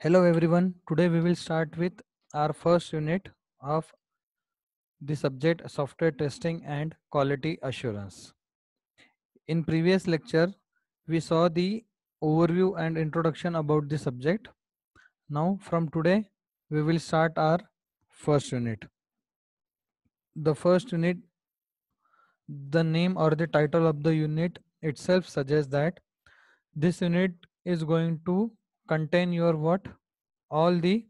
Hello everyone. Today we will start with our first unit of the subject software testing and quality assurance. In previous lecture we saw the overview and introduction about the subject. Now from today we will start our first unit. The first unit, the name or the title of the unit itself suggests that this unit is going to contain your what? All the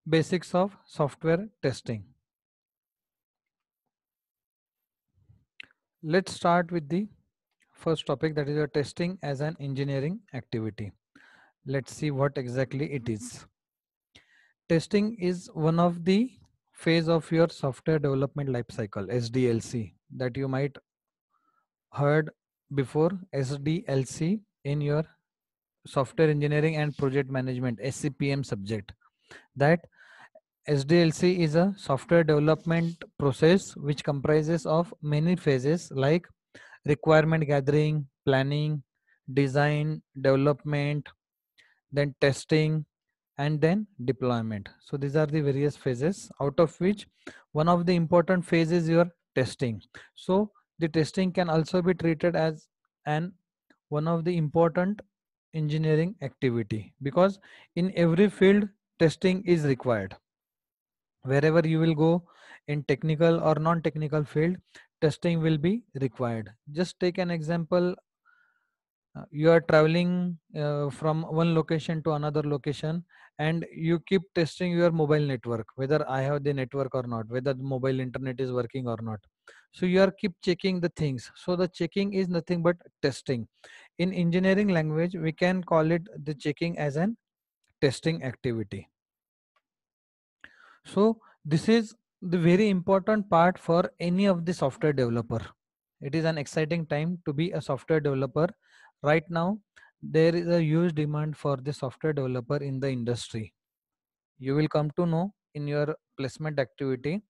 basics of software testing. Let's start with the first topic, that is your testing as an engineering activity. Let's see what exactly it is. Testing is one of the phase of your software development lifecycle, SDLC, that you might heard before, SDLC in your software engineering and project management SCPM subject. That SDLC is a software development process which comprises of many phases like requirement gathering, planning, design, development, then testing, and then deployment. So these are the various phases, out of which one of the important phase is your testing. So the testing can also be treated as an one of the important engineering activity, because in every field testing is required. Wherever you will go in technical or non-technical field, testing will be required. Just take an example. You are traveling from one location to another location, and you keep testing your mobile network, whether I have the network or not, whether the mobile internet is working or not. So you are keep checking the things. So the checking is nothing but testing. In engineering language we can call it the checking as an testing activity. So this is the very important part for any of the software developer. It is an exciting time to be a software developer. Right now, there is a huge demand for the software developer in the industry. You will come to know in your placement activity.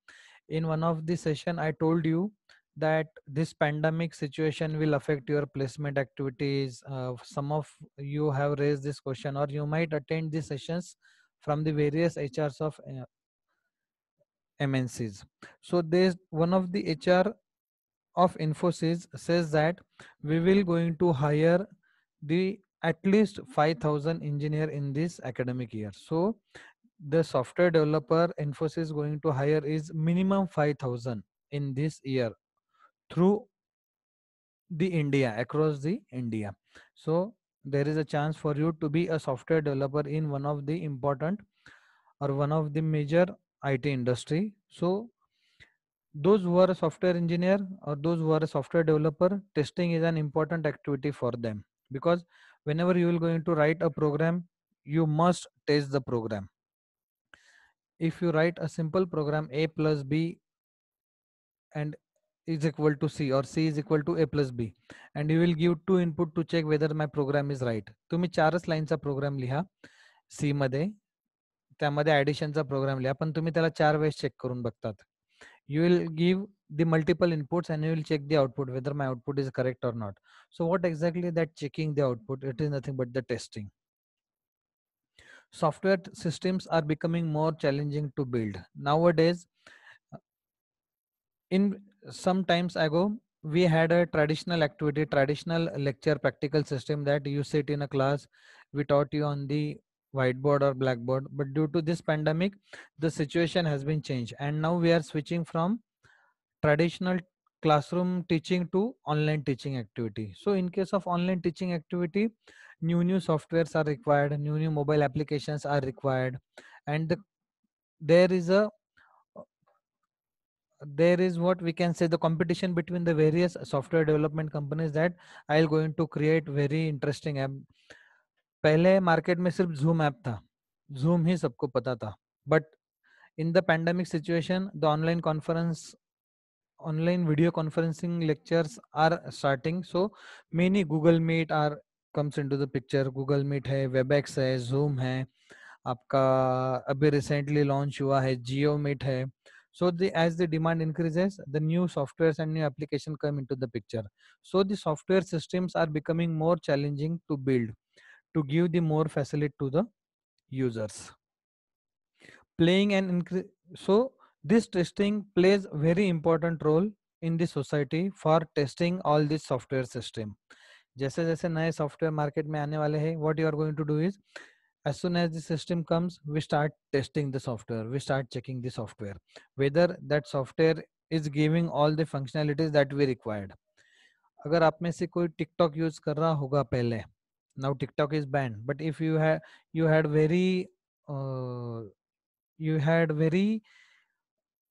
In one of the session, I told you that this pandemic situation will affect your placement activities. Some of you have raised this question, or you might attend the sessions from the various HRs of MNCs. So there's one of the HR of Infosys says that we will going to hire the at least 5,000 engineer in this academic year. So the software developer Infosys going to hire is minimum 5,000 in this year through the India, across the India. So there is a chance for you to be a software developer in one of the important or one of the major IT industry. So those who are a software engineer or those who are a software developer, testing is an important activity for them, because whenever you will going to write a program, you must test the program. If you write a simple program, a plus b and is equal to c, or c is equal to a plus b, and you will give two input to check whether my program is right. तुम्ही 4च लाईनचा programme लिहा सी मध्ये, त्यामध्ये ऍडिशनचा programme लिहा, पण तुम्ही त्याला 4 वेळेस check करून बघतात. You will give the multiple inputs and you will check the output whether my output is correct or not. So what exactly that checking the output? It is nothing but the testing. Software systems are becoming more challenging to build nowadays. In some times ago, we had a traditional activity, traditional lecture practical system, that you sit in a class, we taught you on the whiteboard or blackboard. But due to this pandemic, the situation has been changed, and now we are switching from traditional classroom teaching to online teaching activity. So in case of online teaching activity, new softwares are required, new mobile applications are required, and there is a there is what we can say the competition between the various software development companies, that I'll going to create very interesting app. पहले market में सिर्फ zoom app था, zoom ही सबको पता था, but in the pandemic situation, the online video conferencing lectures are starting. So many Google Meet are comes into the picture. Google Meet है, WebEx है, Zoom है, आपका अभी recently launch हुआ है Geo Meet है. So as the demand increases, the new softwares and new application come into the picture. So the software systems are becoming more challenging to build to give the more facility to the users. Playing an so this testing plays very important role in the society for testing all this software system. जैसे जैसे नए software market में आने वाले हैं, what you are going to do is, as soon as the system comes, we start testing the software, we start checking the software, whether that software is giving all the functionalities that we required. अगर आप में से कोई TikTok use कर रहा होगा पहले, now TikTok is banned, but if you had very you had very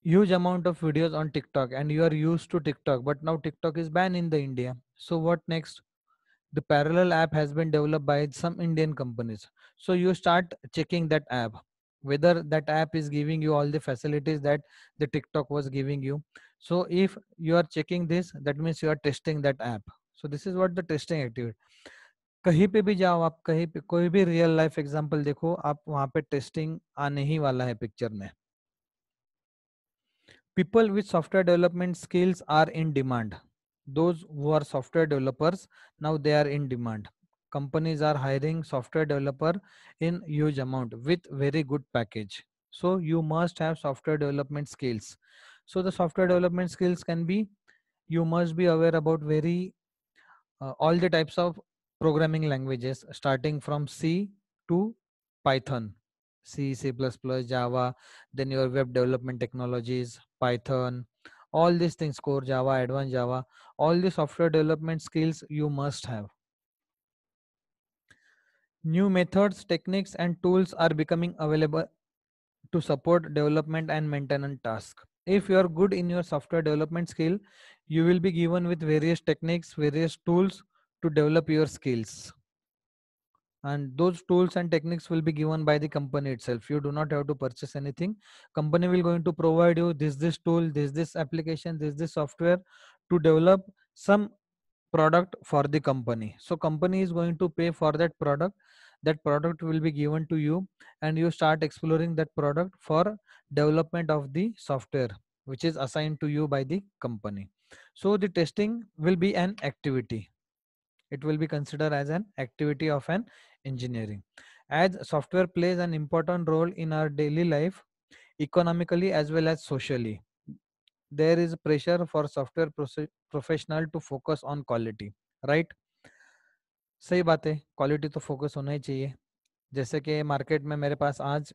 huge amount of videos on TikTok and you are used to TikTok, but now TikTok is banned in the India. So what next? The parallel app has been developed by some Indian companies. So you start checking that app, whether that app is giving you all the facilities that the TikTok was giving you. So if you are checking this, that means you are testing that app. So this is what the testing activity. कहीं पे भी जाओ आप, कहीं पे कोई भी real life example देखो आप, वहां पे टेस्टिंग आने ही वाला है पिक्चर में. People with software development skills are in demand. Those who are software developers, now they are in demand. Companies are hiring software developer in huge amount with very good package. So you must have software development skills. So the software development skills can be, you must be aware about very all the types of programming languages starting from C to Python, C, C++, Java, then your web development technologies, Python, all these things, core Java, advanced Java, all the software development skills you must have. New methods, techniques, and tools are becoming available to support development and maintenance tasks. If you are good in your software development skill, you will be given with various techniques, various tools to develop your skills. And those tools and techniques will be given by the company itself. You do not have to purchase anything. Company will going to provide you this tool, this application, this software to develop some product for the company. So company is going to pay for that product. That product will be given to you and you start exploring that product for development of the software which is assigned to you by the company. So the testing will be an activity. It will be considered as an activity of an engineering. As software plays an important role in our daily life, economically as well as socially, there is pressure for software professional to focus on quality, right? सही बात है, quality तो focus होना ही चाहिए. जैसे कि market में मेरे पास आज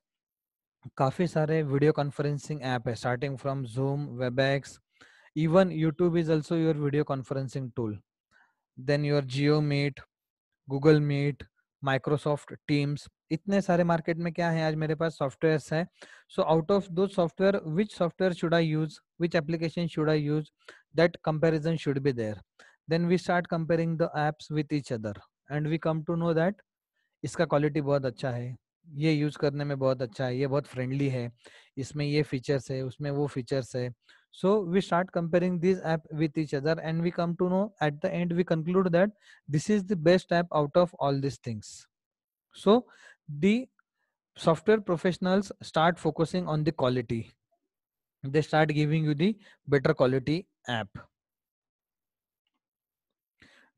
काफ़ी सारे वीडियो कॉन्फ्रेंसिंग ऐप है, starting from Zoom, Webex, even YouTube is also your video conferencing tool. Then your Jio Meet, Google Meet, Microsoft Teams, इतने सारे मार्केट में क्या है आज मेरे पास सॉफ्टवेयर्स हैं. सो आउट ऑफ दो software, which software should I use, which application should I use, that comparison should be there. Then we start comparing the apps with each other and we come to know that इसका quality बहुत अच्छा है, ये use करने में बहुत अच्छा है, ये बहुत फ्रेंडली है, इसमें ये फीचर्स है, उसमें वो फीचर्स है. So we start comparing these app with each other and we come to know, at the end we conclude that this is the best app out of all these things. So the software professionals start focusing on the quality. They start giving you the better quality app.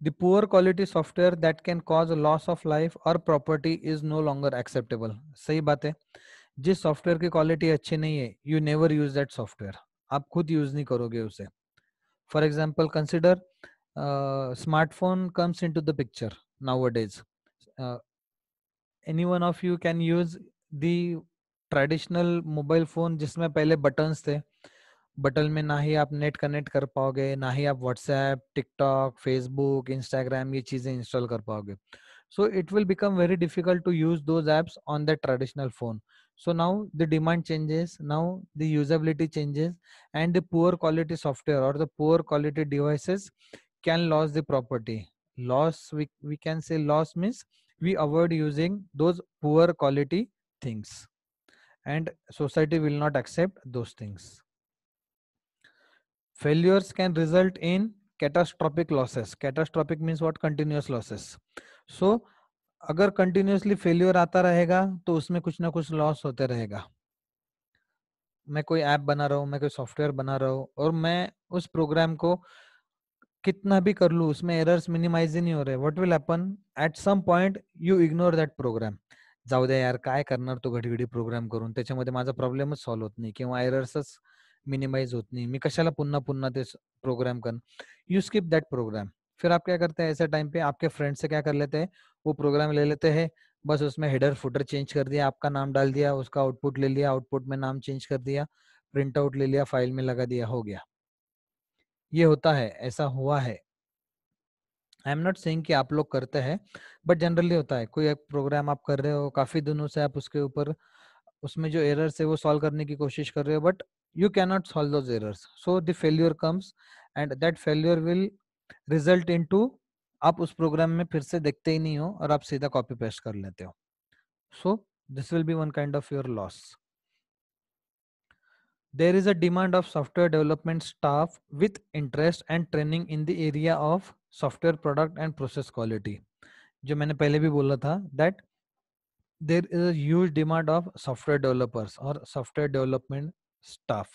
The poor quality software that can cause a loss of life or property is no longer acceptable. सही बात है. जिस software की quality अच्छी नहीं है, you never use that software. आप खुद यूज नहीं करोगे उसे. For example, consider smartphone comes into the picture nowadays. Uh, any one of you can use the traditional mobile phone जिसमें पहले buttons थे. बटन में ना ही आप नेट कनेक्ट कर पाओगे, ना ही आप व्हाट्सएप, टिकटॉक, फेसबुक, इंस्टाग्राम ये चीजें इंस्टॉल कर पाओगे. So it will become very difficult to use those apps on the traditional phone. So now the demand changes, now the usability changes, and the poor quality software or the poor quality devices can lose the property. Loss, we can say loss means we avoid using those poor quality things and society will not accept those things. Failures can result in catastrophic losses. Catastrophic means what? Continuous losses. So अगर continuously failure आता रहेगा तो उसमें कुछ ना कुछ loss होते रहेगा. मैं कोई ऐप बना रहा हूँ, मैं कोई सॉफ्टवेयर बना रहा हूँ और मैं उस प्रोग्राम को कितना भी कर लूँ उसमें एरर्स मिनिमाइज ही नहीं हो रहे. What will happen? At some point you ignore that program. जाऊ द्या यार, काय करणार तो घडी-घडी प्रोग्राम करून, त्याच्यामध्ये माझा प्रॉब्लेमच सॉल्व्ह होत नाही किंवा एरर्सच मिनिमाइज होत नहीं, मैं कशाला पुन्हा ते प्रोग्राम कर, यू स्किप दैट प्रोग्राम। फिर आप क्या करते हैं ऐसे टाइम पे, आपके फ्रेंड से क्या कर लेते हैं, वो प्रोग्राम ले लेते हैं, बस उसमें हेडर फुटर चेंज कर दिया, आपका नाम डाल दिया, उसका आउटपुट ले लिया, आउटपुट में नाम चेंज कर दिया, प्रिंट आउट ले लिया, फाइल में लगा दिया, हो गया। ये होता है, ऐसा हुआ है। आई एम नॉट सेइंग कि आप लोग करते हैं, बट जनरली होता है। कोई एक प्रोग्राम आप कर रहे हो, काफी दिनों से आप उसके ऊपर, उसमें जो एरर्स है वो सॉल्व करने की कोशिश कर रहे हो, but you cannot solve those errors, so the failure comes and that failure will result into आप उस प्रोग्राम में फिर से देखते ही नहीं हो और आप सीधा कॉपी पेस्ट कर लेते हो, so this will be one kind of your loss. There is a demand of software development staff with interest and training in the area of software product and process quality. जो मैंने पहले भी बोला था that there is a huge demand of software developers और software development staff.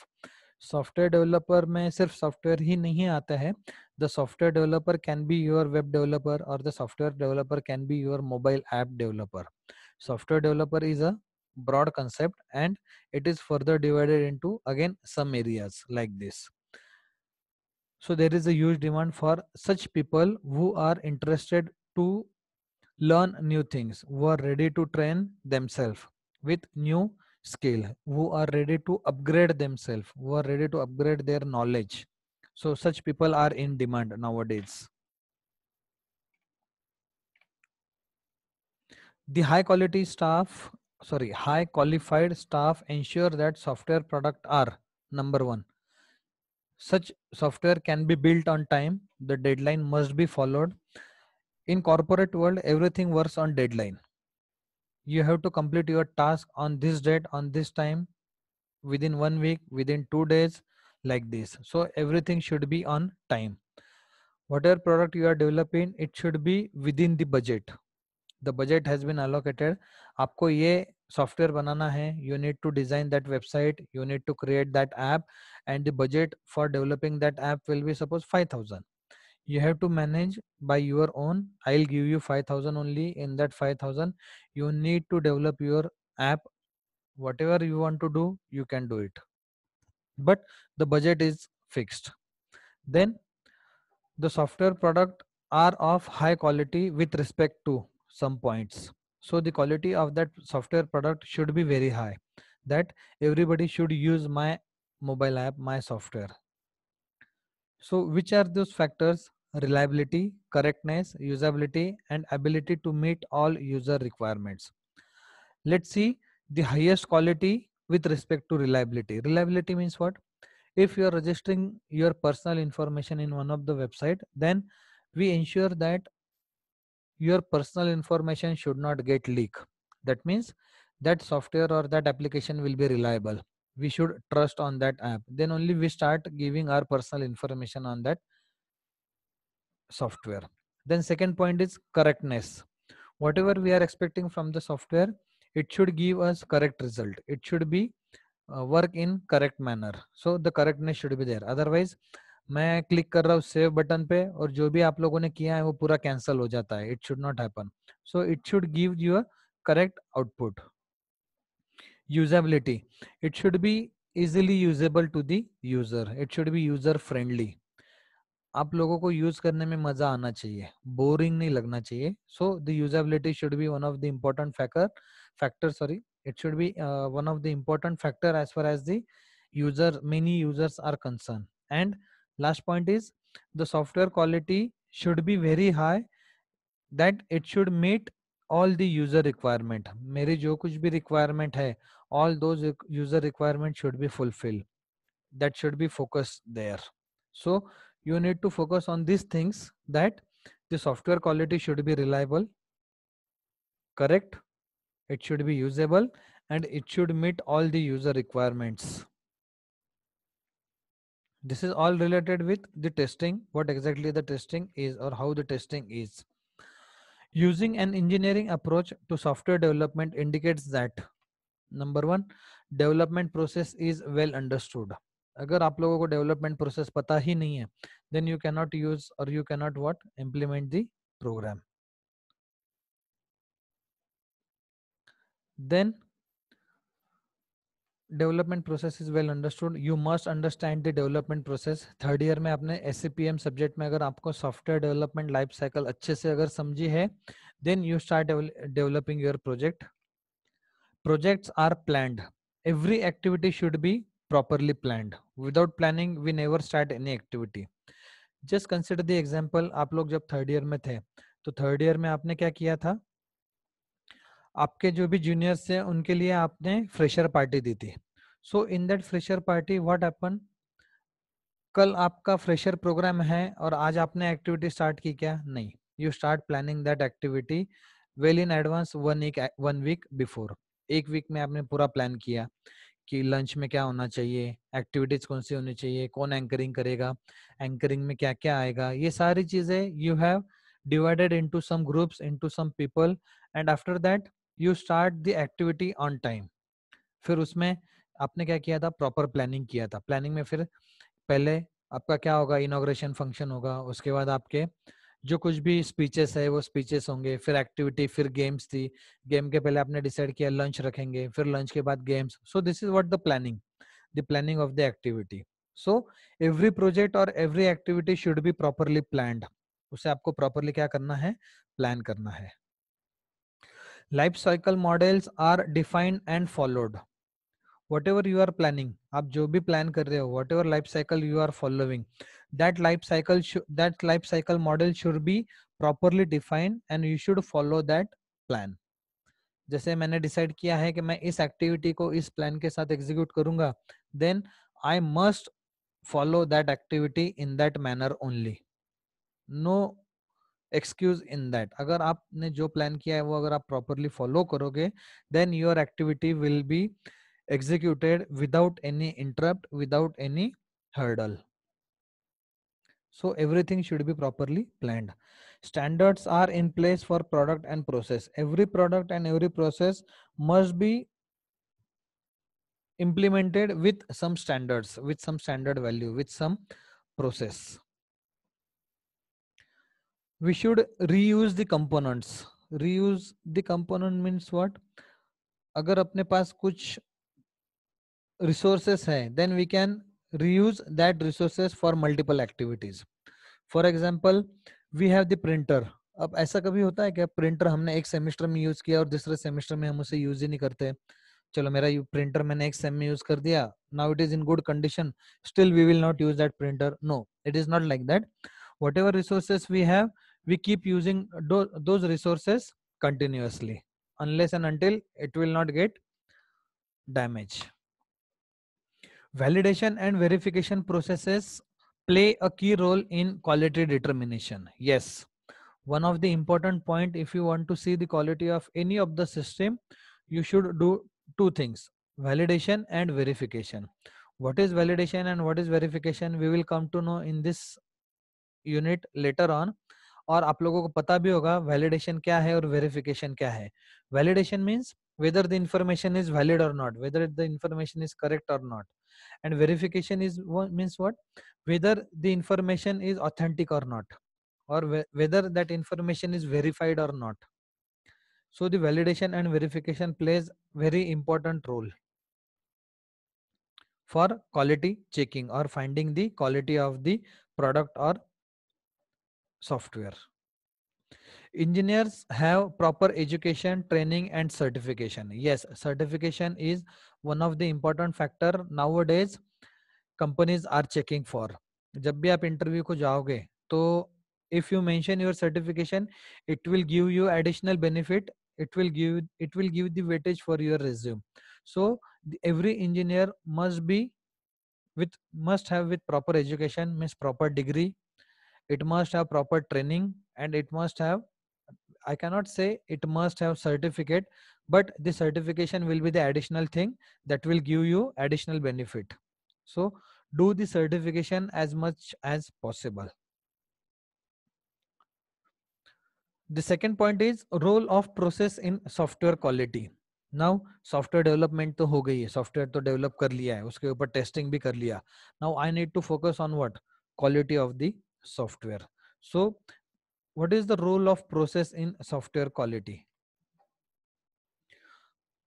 Software developer में सिर्फ software ही नहीं आता है, the software developer can be your web developer और the software developer can be your mobile app developer. Software developer is a broad concept and it is further divided into again some areas like this. So there is a huge demand for such people who are interested to learn new things, who are ready to train themselves with new skill, who are ready to upgrade themselves, who are ready to upgrade their knowledge. So such people are in demand nowadays. The high qualified staff ensure that software product are number one. Such software can be built on time. The deadline must be followed. In corporate world, everything works on deadline. You have to complete your task on this date, on this time, within 1 week, within 2 days, like this. So everything should be on time. Whatever product you are developing, it should be within the budget. The budget has been allocated. आपको ये software बनाना है, you need to design that website, you need to create that app, and the budget for developing that app will be suppose 5,000. You have to manage by your own. I'll give you 5,000 only. In that 5,000, you need to develop your app. Whatever you want to do, you can do it, but the budget is fixed. Then the software product are of high quality with respect to some points. So the quality of that software product should be very high, that everybody should use my mobile app, my software. So which are those factors? Reliability, correctness, usability, and ability to meet all user requirements. Let's see the highest quality with respect to reliability. Reliability means what? If you are registering your personal information in one of the website, then we ensure that your personal information should not get leaked. That means that software or that application will be reliable. We should trust on that app. Then only we start giving our personal information on that software. Then second point is correctness. Whatever we are expecting from the software, it should give us correct result. It should be work in correct manner. So the correctness should be there. Otherwise मैं click कर रहा हूँ save button पे और जो भी आप लोगों ने किया है वो पूरा कैंसिल हो जाता है. It should not happen. So it should give you a correct output. Usability, it should be easily usable to the user. It should be user friendly. आप लोगों को यूज करने में मजा आना चाहिए, बोरिंग नहीं लगना चाहिए. So the usability should be one of the important factor sorry, it should be one of the important factor as far as the many users are concerned. And last point is the software quality should be very high, that it should meet all the user requirement. मेरी जो कुछ भी requirement है, all those user requirement should be fulfilled. That should be focused there. So you need to focus on these things, that the software quality should be reliable, correct, it should be usable, and it should meet all the user requirements. This is all related with the testing, what exactly the testing is or how the testing is. Using an engineering approach to software development indicates that number one, development process is well understood. अगर आप लोगों को development process पता ही नहीं है, then you cannot use or you cannot what implement the program. Then development process is well understood, you must understand the development process. Third year में आपने SCPM subject में अगर आपको सॉफ्टवेयर डेवलपमेंट लाइफ साइकिल अच्छे से अगर समझी है, then you start developing your project. Projects are planned. Every activity should be properly planned. Without planning, we never start any activity. Just consider the example, आप लोग जब थर्ड ईयर में थे, तो थर्ड ईयर में आपने क्या किया था, आपके जो भी जूनियर्स थे उनके लिए आपने फ्रेशर पार्टी दी थी। So in that fresher party what happen, कल आपका फ्रेशर प्रोग्राम है और आज आपने एक्टिविटी स्टार्ट की क्या? नहीं, you start planning that activity well in advance, 1 week before. एक वीक में आपने पूरा प्लान किया कि लंच में क्या होना चाहिए, एक्टिविटीज कौन सी होनी चाहिए, कौन एंकरिंग करेगा, एंकरिंग में क्या क्या आएगा, ये सारी चीजें you have divided into some groups, into some people, and after that you start the activity on time. फिर उसमें आपने क्या किया था, प्रॉपर प्लानिंग किया था। प्लानिंग में फिर पहले आपका क्या होगा, इनॉग्रेशन फंक्शन होगा, उसके बाद आपके जो कुछ भी स्पीचेस है वो स्पीचेस होंगे, फिर एक्टिविटी, फिर गेम्स थी, गेम के पहले आपने डिसाइड किया लंच रखेंगे, फिर लंच के बाद games. So this is what the planning of the activity. So every project और every activity should be properly planned. उसे आपको प्रॉपरली क्या करना है, प्लान करना है। Life cycle models are defined and followed. whatever you are planning, आप जो भी प्लान कर रहे हो, whatever life cycle you are following, that life cycle model should be properly defined and you should follow that plan. जैसे मैंने decide किया है कि मैं इस एक्टिविटी को इस प्लान के साथ एग्जीक्यूट करूंगा, then I must follow that activity in that manner only, no excuse in that. अगर आपने जो प्लान किया है वो अगर आप प्रॉपरली फॉलो करोगे, then your activity will be executed without any interrupt, without any hurdle. So everything should be properly planned. Standards are in place for product and process. Every product and every process must be implemented with some standards, with some standard value, with some process. We should reuse the components. Reuse the component means what? अगर अपने पास कुछ resources है, then we can reuse that resources for multiple activities. For example we have the printer. अब ऐसा कभी होता है क्या, प्रिंटर हमने एक सेमेस्टर में यूज किया और दूसरे सेमेस्टर में हम उसे यूज ही नहीं करते? चलो मेरा प्रिंटर मैंने एक सेम में यूज कर दिया, now it is in good condition, still we will not use that printer. No, it is not like that. Whatever resources we have, we keep using those resources continuously unless and until it will not get damaged. Validation and verification processes play a key role in quality determination. Yes, one of the important point, if you want to see the quality of any of the system, you should do two things: validation and verification. What is validation and what is verification, we will come to know in this unit later on. और आप लोगों को पता भी होगा validation क्या है और वेरिफिकेशन क्या है। Validation means whether the information is valid or not, whether the information is correct or not, and verification is means what, whether the information is authentic or not, or whether that information is verified or not. So the validation and verification plays very important role for quality checking or finding the quality of the product or software. Engineers have proper education, training and certification. Yes, certification is one of the important factor nowadays companies are checking for. जब भी आप interview को जाओगे तो if you mention your certification, it will give you additional benefit, it will give the weightage for your resume. So every engineer must have with proper education, means proper degree, it must have proper training, and it must have, I cannot say it must have certificate, but the certification will be the additional thing that will give you additional benefit. So do the certification as much as possible. The second point is role of process in software quality. Now software development तो हो गई है, software तो develop कर लिया है, उसके ऊपर testing भी कर लिया. Now I need to focus on what? Quality of the software. So what is the role of process in software quality?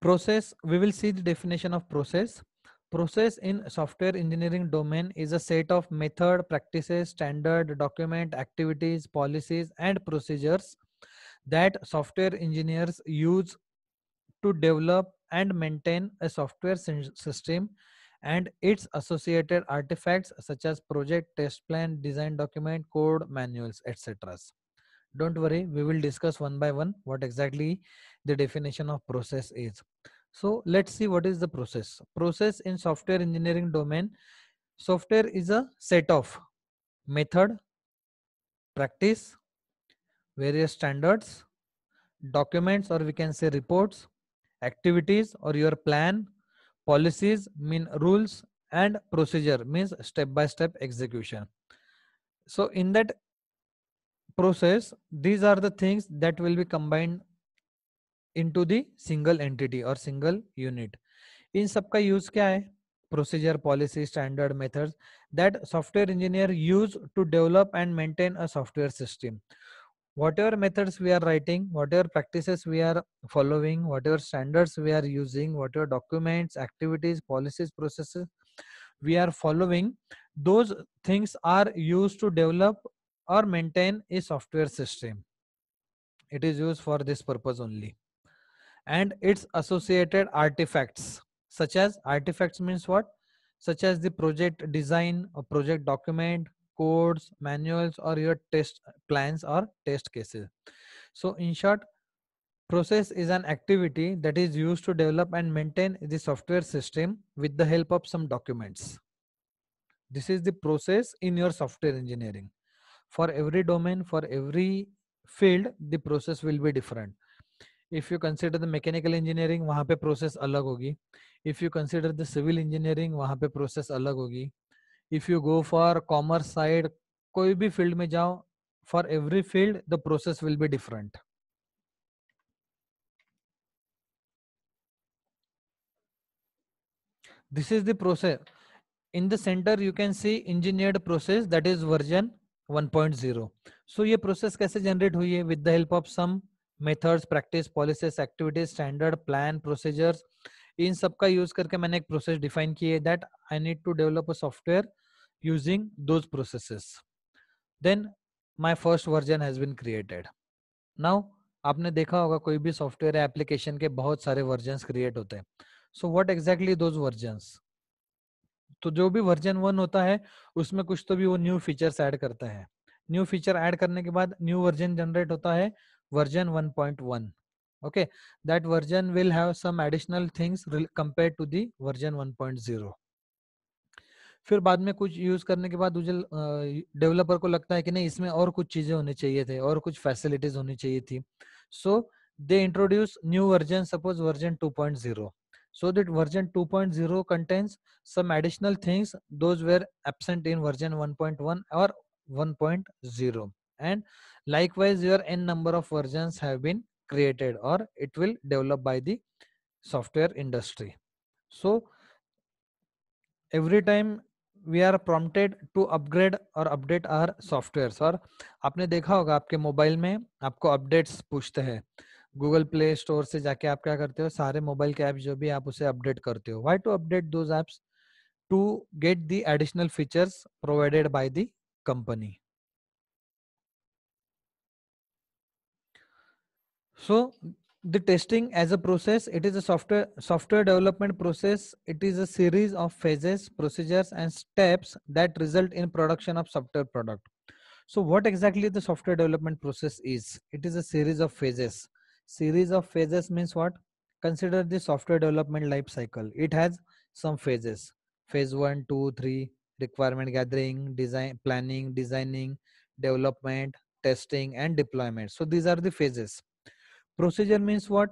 Process, we will see the definition of process. Process in software engineering domain is a set of method, practices, standard, document, activities, policies and procedures that software engineers use to develop and maintain a software system and its associated artifacts such as project, test plan, design document, code, manuals, etc. Don't worry, we will discuss one by one what exactly the definition of process is. So let's see what is the process. Process in software engineering domain. Software is a set of method, practice, various standards, documents or we can say reports, activities or your plan, policies mean rules and procedure means step by step execution. So in that process, these are the things that will be combined into the single entity or single unit. इन सबका use क्या है? Procedure, policy, standard, methods that software engineer use to develop and maintain a software system. Whatever methods we are writing, whatever practices we are following, whatever standards we are using, whatever documents, activities, policies, processes we are following, those things are used to develop or maintain a software system. It is used for this purpose only. And its associated artifacts, such as artifacts means what? Such as the project design or project document, codes, manuals or your test plans or test cases. So in short, process is an activity that is used to develop and maintain the software system with the help of some documents. This is the process in your software engineering. For every domain, for every field, the process will be different. If you consider the mechanical engineering, वहाँ पे process अलग होगी. If you consider the civil engineering, वहाँ पे process अलग होगी. If you go for commerce side, कोई भी field में जाओ, for every field the process will be different. This is the process. In the center you can see engineered process, that is version 1.0. So ये process कैसे generate हुई है? With the help of some methods, practice, policies, activities, standard, plan, procedures. इन सब का use करके मैंने एक process define की है that I need to develop a software using those processes. Then my first version has been created. Now आपने देखा होगा कोई भी सॉफ्टवेयर एप्लीकेशन के बहुत सारे वर्जन्स क्रिएट होते हैं. So what exactly those versions? तो जो भी वर्जन 1 होता है उसमें कुछ तो भी वो न्यू फीचर्स ऐड करता है. न्यू फीचर ऐड करने के बाद न्यू वर्जन जनरेट होता है version 1.1. okay, that version will have some additional things compared to the version 1.0. फिर बाद में कुछ यूज करने के बाद मुझे डेवलपर को लगता है कि नहीं इसमें और कुछ चीजें होनी चाहिए थे और कुछ फैसिलिटीज होनी चाहिए थी. So they introduce new version, suppose version 2.0. so that version 2.0 contains some additional things those were absent in version 1.1 or 1.0, and likewise your n number of versions have been created or it will develop by the software industry. So every time we are prompted to upgrade or update our softwares. और आपने देखा होगा आपके mobile में आपको updates पूछते हैं. Google play store से जाके आप क्या करते हो, सारे मोबाइल के ऐप्स जो भी आप उसे अपडेट करते हो. Why to update those apps? To get the additional features provided by the company. So the testing as a process, it is a software development process. It is a series of phases, procedures and steps that result in production of software product. So what exactly the software development process is? It is a series of phases. Series of phases means what? Consider the software development life cycle. It has some phases. Phase 1, 2, 3, requirement gathering, design, planning, designing, development, testing and deployment. So these are the phases. Procedure means what?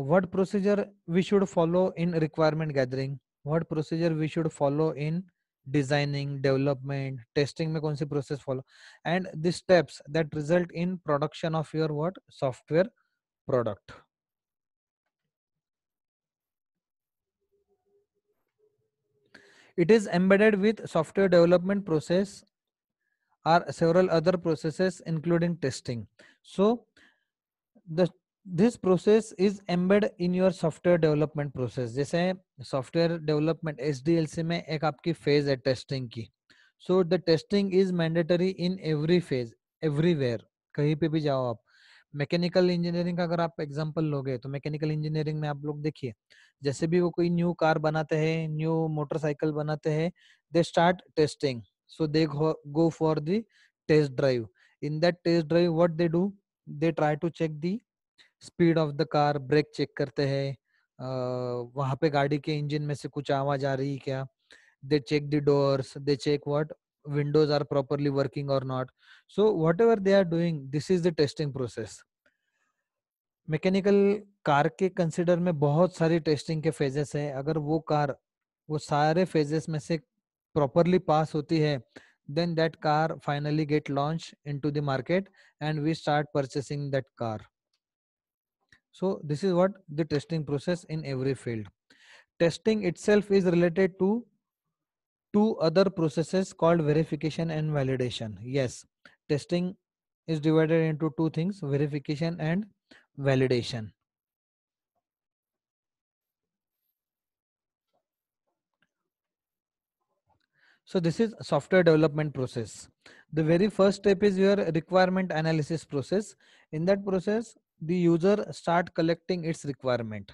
What procedure we should follow in requirement gathering, what procedure we should follow in designing, development, testing में कौन सी process follow, and the steps that result in production of your what? Software product. It is embedded with software development process or several other processes including testing. So the this process is embed in your software development process. जैसे software development SDLC में एक आपकी phase है testing की. So the testing is mandatory in every phase, everywhere, कहीं पे भी जाओ आप. मैकेनिकल इंजीनियरिंग का अगर आप एग्जांपल लोगे तो मैकेनिकल इंजीनियरिंग में आप लोग देखिए, जैसे भी वो कोई न्यू कार बनाते हैं, न्यू मोटरसाइकिल बनाते हैं, they start testing. So they go for the test drive. In that test drive what they do, they try to check the speed of the car, brake check करते हैं, वहां पे गाड़ी के इंजन में से कुछ आवाज आ रही है क्या, they check the doors, they check what windows are properly working or not. So whatever they are doing, this is the testing process. Mechanical car के कंसिडर में बहुत सारी टेस्टिंग के फेजेस है. अगर वो कार वो सारे फेजेस में से प्रॉपरली पास होती है, then that car finally get launched into the market and we start purchasing that car. So this is what the testing process in every field. Testing itself is related to two other processes called verification and validation. Yes, testing is divided into two things, verification and validation. So this is software development process. The very first step is your requirement analysis process. In that process, the user start collecting its requirement.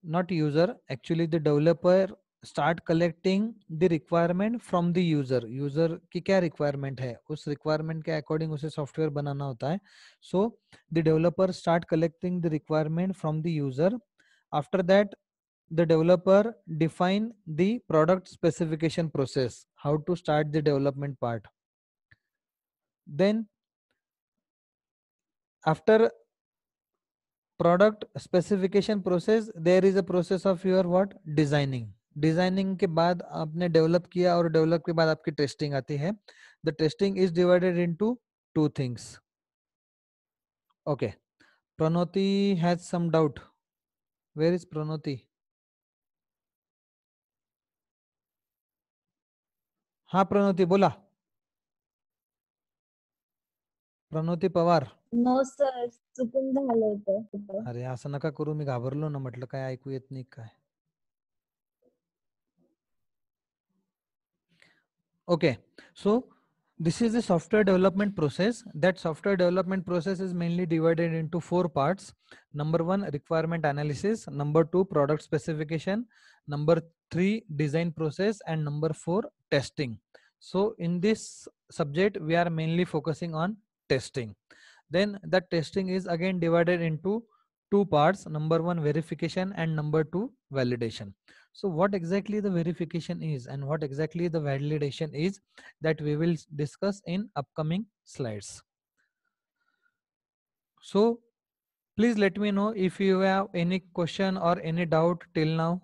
Not user, actually the developer start collecting the requirement from the user. User की क्या requirement है, उस requirement के according उसे software बनाना होता है. So the developer start collecting the requirement from the user. After that, the developer define the product specification process, how to start the development part. Then after product specification process, there is a process of your what, designing. Designing के बाद आपने develop किया और develop के बाद आपकी testing आती है. The testing is divided into two things. Okay, Pranoti has some doubt. Where is Pranoti? हाँ प्रणोति बोला. प्रणोति पवार. नो सर, चुकून झालं होतं. अरे असं नका करू, मी घाबरलो ना, म्हटलं काय ऐकू येत नाही काय. Okay, so this is the software development process. That software development process is mainly divided into four parts. Number one, requirement analysis. Number two, product specification. Number three, design process. And number four, testing. So in this subject, we are mainly focusing on testing. Then that testing is again divided into two parts. Number one, verification, and number two, validation. So what exactly the verification is and what exactly the validation is, that we will discuss in upcoming slides. So please let me know if you have any question or any doubt till now.